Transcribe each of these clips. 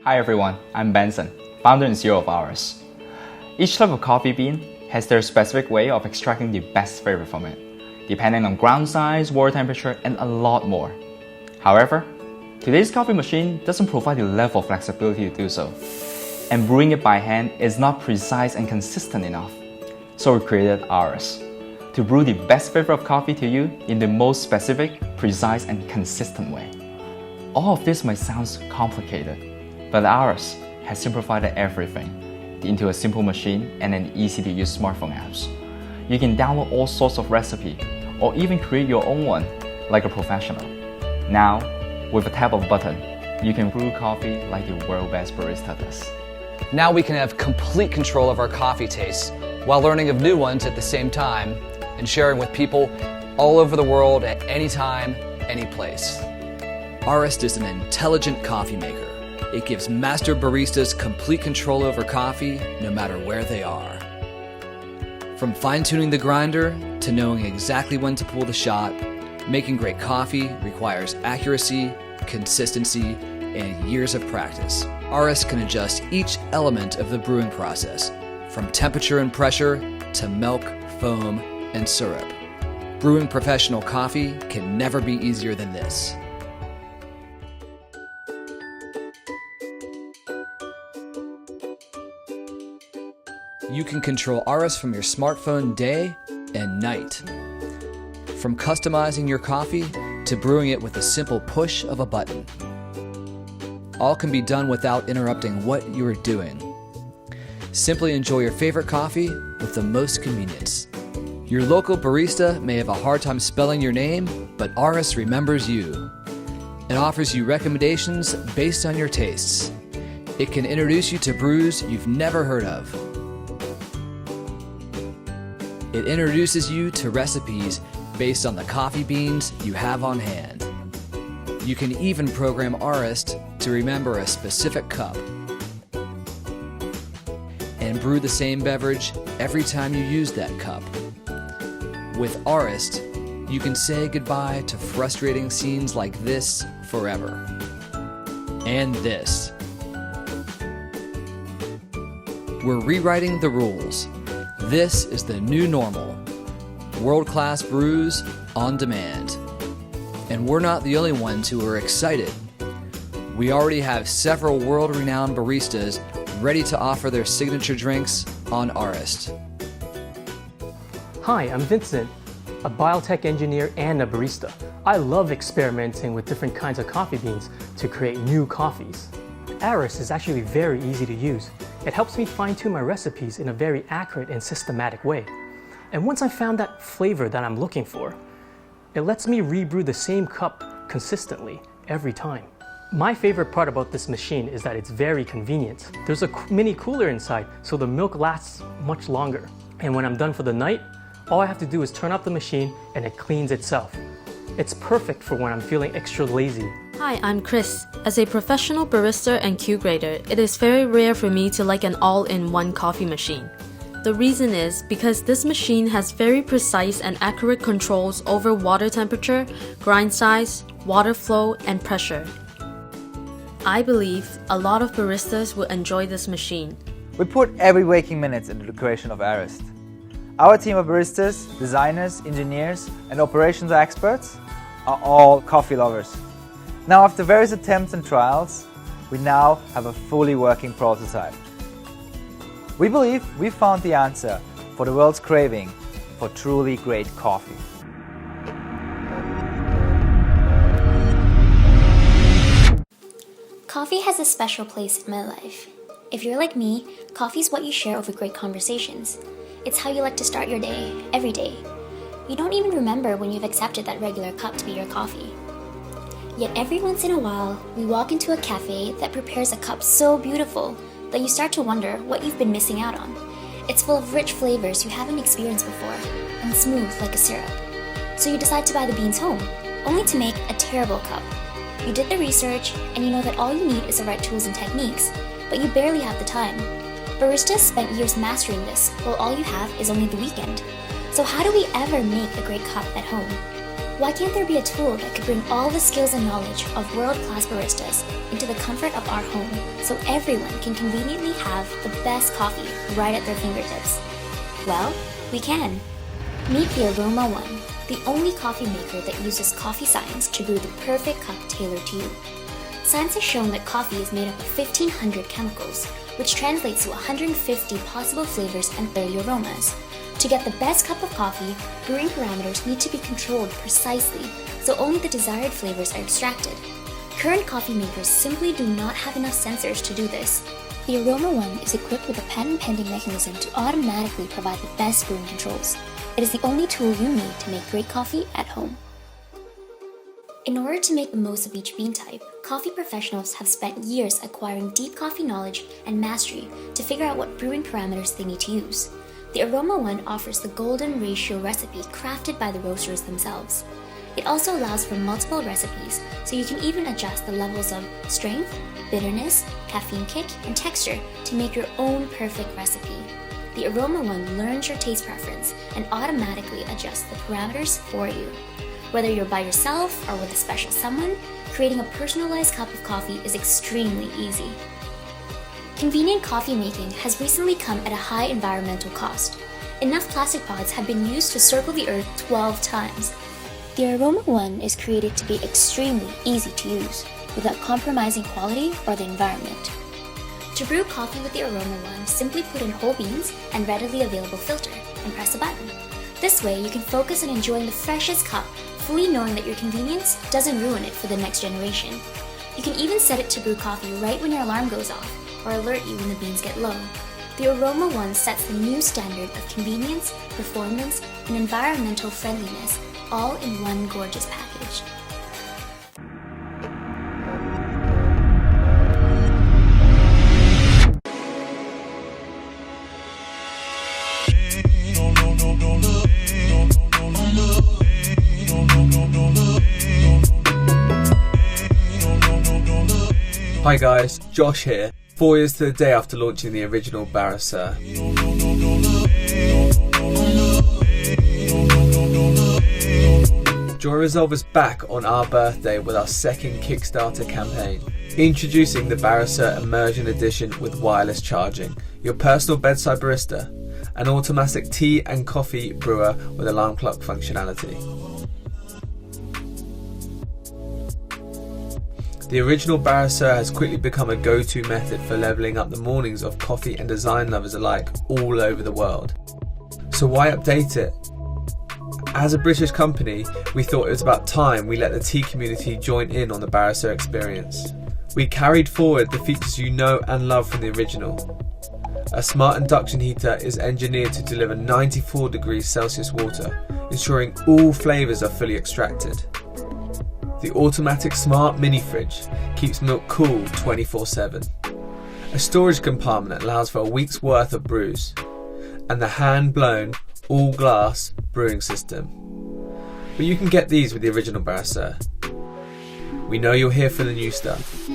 Hi everyone, I'm Benson, founder and CEO of Arist. Each type of coffee bean has their specific way of extracting the best flavor from it, depending on ground size, water temperature, and a lot more. However, today's coffee machine doesn't provide the level of flexibility to do so, and brewing it by hand is not precise and consistent enough. So we created Arist to brew the best flavor of coffee to you in the most specific, precise, and consistent way. All of this might sound complicated, but Arist has simplified everything into a simple machine and an easy-to-use smartphone apps. You can download all sorts of recipes or even create your own one like a professional. Now, with a tap of a button, you can brew coffee like the world's best barista does. Now we can have complete control of our coffee tastes while learning of new ones at the same time and sharing with people all over the world at any time, any place. Arist is an intelligent coffee maker. It gives master baristas complete control over coffee no matter where they are. From fine-tuning the grinder to knowing exactly when to pull the shot, making great coffee requires accuracy, consistency, and years of practice. Arist can adjust each element of the brewing process, from temperature and pressure to milk, foam, and syrup. Brewing professional coffee can never be easier than this. You can control Arist from your smartphone day and night. From customizing your coffee to brewing it with a simple push of a button. All can be done without interrupting what you are doing. Simply enjoy your favorite coffee with the most convenience. Your local barista may have a hard time spelling your name, but Arist remembers you. It offers you recommendations based on your tastes. It can introduce you to brews you've never heard of. It introduces you to recipes based on the coffee beans you have on hand. You can even program Arist to remember a specific cup and brew the same beverage every time you use that cup. With Arist, you can say goodbye to frustrating scenes like this forever. And this. We're rewriting the rules. This is the new normal. World-class brews on demand. And we're not the only ones who are excited. We already have several world-renowned baristas ready to offer their signature drinks on Arist. Hi, I'm Vincent, a biotech engineer and a barista. I love experimenting with different kinds of coffee beans to create new coffees. Arist is actually very easy to use. It helps me fine-tune my recipes in a very accurate and systematic way. And once I found that flavor that I'm looking for, it lets me rebrew the same cup consistently every time. My favorite part about this machine is that it's very convenient. There's a mini cooler inside, so the milk lasts much longer. And when I'm done for the night, all I have to do is turn off the machine and it cleans itself. It's perfect for when I'm feeling extra lazy. Hi, I'm Chris. As a professional barista and Q-grader, it is very rare for me to like an all-in-one coffee machine. The reason is because this machine has very precise and accurate controls over water temperature, grind size, water flow, and pressure. I believe a lot of baristas will enjoy this machine. We put every waking minute into the creation of Arist. Our team of baristas, designers, engineers, and operations experts are all coffee lovers. Now, after various attempts and trials, we now have a fully working prototype. We believe we found the answer for the world's craving for truly great coffee. Coffee has a special place in my life. If you're like me, coffee's what you share over great conversations. It's how you like to start your day, every day. You don't even remember when you've accepted that regular cup to be your coffee. Yet every once in a while, we walk into a cafe that prepares a cup so beautiful that you start to wonder what you've been missing out on. It's full of rich flavors you haven't experienced before, and smooth like a syrup. So you decide to buy the beans home, only to make a terrible cup. You did the research, and you know that all you need is the right tools and techniques, but you barely have the time. Baristas spent years mastering this, while all you have is only the weekend. So how do we ever make a great cup at home? Why can't there be a tool that could bring all the skills and knowledge of world-class baristas into the comfort of our home so everyone can conveniently have the best coffee right at their fingertips? Well, we can. Meet the Aroma One, the only coffee maker that uses coffee science to brew the perfect cup tailored to you. Science has shown that coffee is made up of 1,500 chemicals, which translates to 150 possible flavors and 30 aromas. To get the best cup of coffee, brewing parameters need to be controlled precisely, so only the desired flavors are extracted. Current coffee makers simply do not have enough sensors to do this. The Aroma One is equipped with a patent-pending mechanism to automatically provide the best brewing controls. It is the only tool you need to make great coffee at home. In order to make the most of each bean type, coffee professionals have spent years acquiring deep coffee knowledge and mastery to figure out what brewing parameters they need to use. The Aroma One offers the golden ratio recipe crafted by the roasters themselves. It also allows for multiple recipes, so you can even adjust the levels of strength, bitterness, caffeine kick, and texture to make your own perfect recipe. The Aroma One learns your taste preference and automatically adjusts the parameters for you. Whether you're by yourself or with a special someone, creating a personalized cup of coffee is extremely easy. Convenient coffee making has recently come at a high environmental cost. Enough plastic pods have been used to circle the earth 12 times. The Aroma One is created to be extremely easy to use, without compromising quality or the environment. To brew coffee with the Aroma One, simply put in whole beans and readily available filter, and press a button. This way, you can focus on enjoying the freshest cup, fully knowing that your convenience doesn't ruin it for the next generation. You can even set it to brew coffee right when your alarm goes off, or alert you when the beans get low. The Aroma One sets the new standard of convenience, performance, and environmental friendliness, all in one gorgeous package. Hi guys, Josh here. 4 years to the day after launching the original Barisieur. Joy Resolve is back on our birthday with our second Kickstarter campaign. Introducing the Barisieur Immersion Edition with wireless charging, your personal bedside barista, an automatic tea and coffee brewer with alarm clock functionality. The original Barisieur has quickly become a go-to method for levelling up the mornings of coffee and design lovers alike all over the world. So why update it? As a British company, we thought it was about time we let the tea community join in on the Barisieur experience. We carried forward the features you know and love from the original. A smart induction heater is engineered to deliver 94 degrees Celsius water, ensuring all flavours are fully extracted. The automatic smart mini fridge keeps milk cool 24/7. A storage compartment allows for a week's worth of brews, and the hand-blown, all-glass brewing system. But you can get these with the original Barisieur. We know you're here for the new stuff.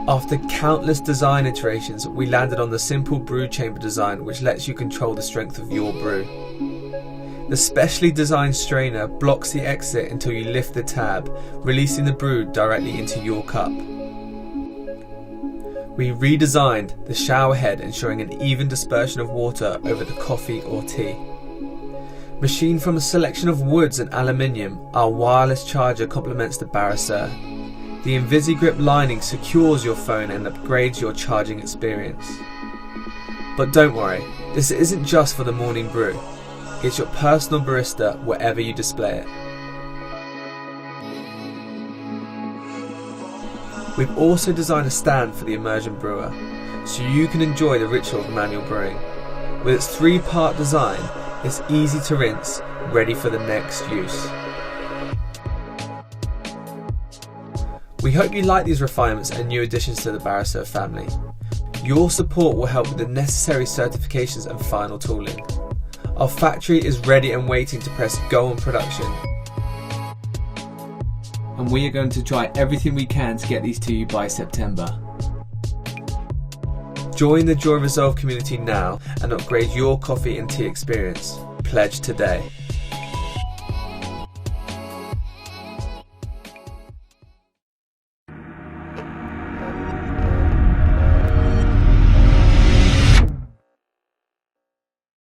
After countless design iterations, we landed on the simple brew chamber design, which lets you control the strength of your brew. The specially designed strainer blocks the exit until you lift the tab, releasing the brew directly into your cup. We redesigned the shower head, ensuring an even dispersion of water over the coffee or tea. Machined from a selection of woods and aluminium, our wireless charger complements the Barisieur. The InvisiGrip lining secures your phone and upgrades your charging experience. But don't worry, this isn't just for the morning brew. It's your personal barista wherever you display it. We've also designed a stand for the immersion brewer, so you can enjoy the ritual of manual brewing. With its 3-part design, it's easy to rinse, ready for the next use. We hope you like these refinements and new additions to the Barisieur family. Your support will help with the necessary certifications and final tooling. Our factory is ready and waiting to press go on production. And we are going to try everything we can to get these to you by September. Join the Joy Resolve community now and upgrade your coffee and tea experience. Pledge today.